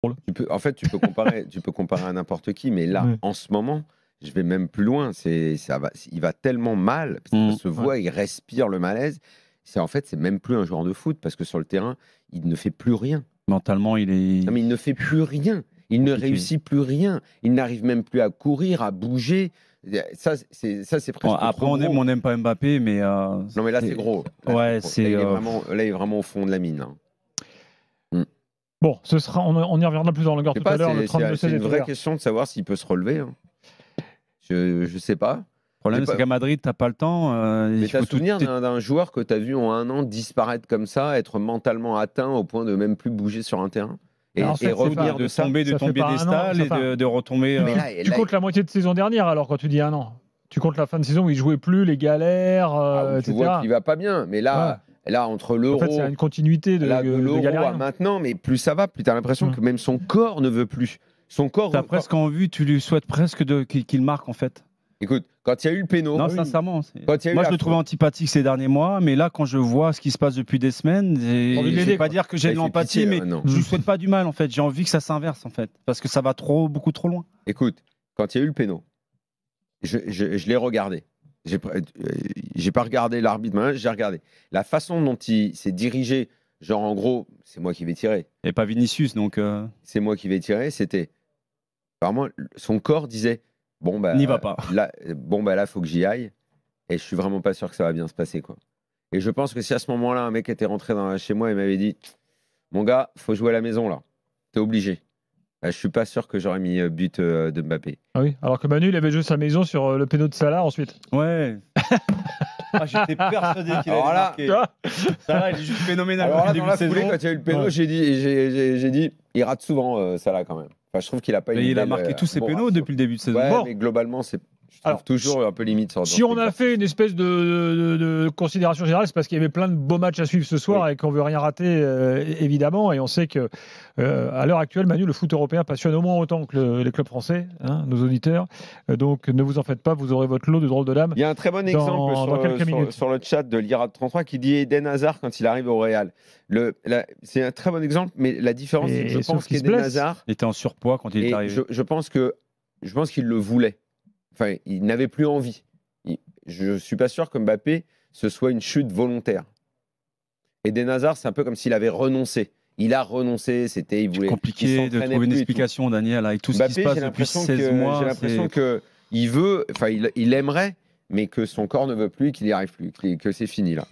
En fait, tu peux comparer à n'importe qui, mais là, en ce moment, je vais même plus loin. Il va tellement mal, ça se voit, il respire le malaise. En fait, c'est même plus un joueur de foot parce que sur le terrain, il ne fait plus rien. Mentalement, il est. Non, mais il ne fait plus rien. Il ne réussit plus rien. Il n'arrive même plus à courir, à bouger. Ça, c'est presque. Bon, après, on n'aime pas Mbappé, mais. Non, mais là, c'est gros. Là, il est vraiment au fond de la mine. Bon, on y reviendra plus en longueur tout à l'heure. C'est une vraie question de savoir s'il peut se relever. Je ne sais pas. Le problème, c'est qu'à Madrid, tu n'as pas le temps. Mais tu as souvenir d'un joueur que tu as vu en un an disparaître comme ça, être mentalement atteint au point de même plus bouger sur un terrain et revenir de tomber de ton piédestal et de retomber. Tu comptes la moitié de saison dernière alors quand tu dis un an. Tu comptes la fin de saison où il jouait plus, les galères, tu etc. vois qu'il va pas bien. Mais là, entre l'Euro, en fait, c'est une continuité de l'Euro galères. maintenant, mais plus ça va, plus tu as l'impression que même son corps ne veut plus. Son corps. T'as presque envie, tu lui souhaites presque qu'il marque en fait. Écoute, quand il y a eu le péno. Non, sincèrement. Moi, je le trouvais antipathique ces derniers mois, mais là, quand je vois ce qui se passe depuis des semaines, je ne vais pas dire que j'ai de l'empathie, mais je lui souhaite pas du mal en fait. J'ai envie que ça s'inverse en fait, parce que ça va beaucoup trop loin. Écoute, quand il y a eu le péno, je l'ai regardé. J'ai pas regardé l'arbitre, j'ai regardé. La façon dont il s'est dirigé, genre en gros, c'est moi qui vais tirer. Et pas Vinicius, donc. C'est moi qui vais tirer, c'était. Apparemment, son corps disait. N'y va pas. Là, faut que j'y aille. Et je suis vraiment pas sûr que ça va bien se passer, quoi. Et je pense que si à ce moment-là, un mec était rentré chez moi et m'avait dit, mon gars, faut jouer à la maison là. T'es obligé. Je suis pas sûr que j'aurais mis but de Mbappé. Ah oui, alors que Manu, il avait joué sa maison sur le péno de Salah ensuite. Ouais. J'étais persuadé qu'il allait marquer. Salah, il est juste phénoménal. Alors là, dans la foulée, quand il y a eu le péno, j'ai dit, il rate souvent Salah quand même. Enfin, je trouve qu'il a pas. Il a marqué tous ses pénaux depuis le début de saison. Ouais, mais globalement, je trouve toujours un peu limite. Si on a fait une espèce de considération générale, c'est parce qu'il y avait plein de beaux matchs à suivre ce soir et qu'on veut rien rater, évidemment. Et on sait que à l'heure actuelle, Manu, le foot européen passionne au moins autant que les clubs français, nos auditeurs. Donc ne vous en faites pas, vous aurez votre lot de drôles de dames. Il y a un très bon exemple sur le chat de l'Ira33 qui dit Eden Hazard quand il arrive au Real. C'est un très bon exemple, mais la différence, c'est que je pense qu'Eden Hazard. Il était en surpoids quand il est arrivé. Je pense qu'il le voulait. Enfin, il n'avait plus envie. Je ne suis pas sûr que Mbappé, ce soit une chute volontaire. Eden Hazard, c'est un peu comme s'il avait renoncé. Il a renoncé, il voulait. C'est compliqué de trouver une explication, Daniel, avec tout ce qui se passe depuis 16 mois. J'ai l'impression qu'il veut, il aimerait, mais que son corps ne veut plus, qu'il n'y arrive plus, que c'est fini là.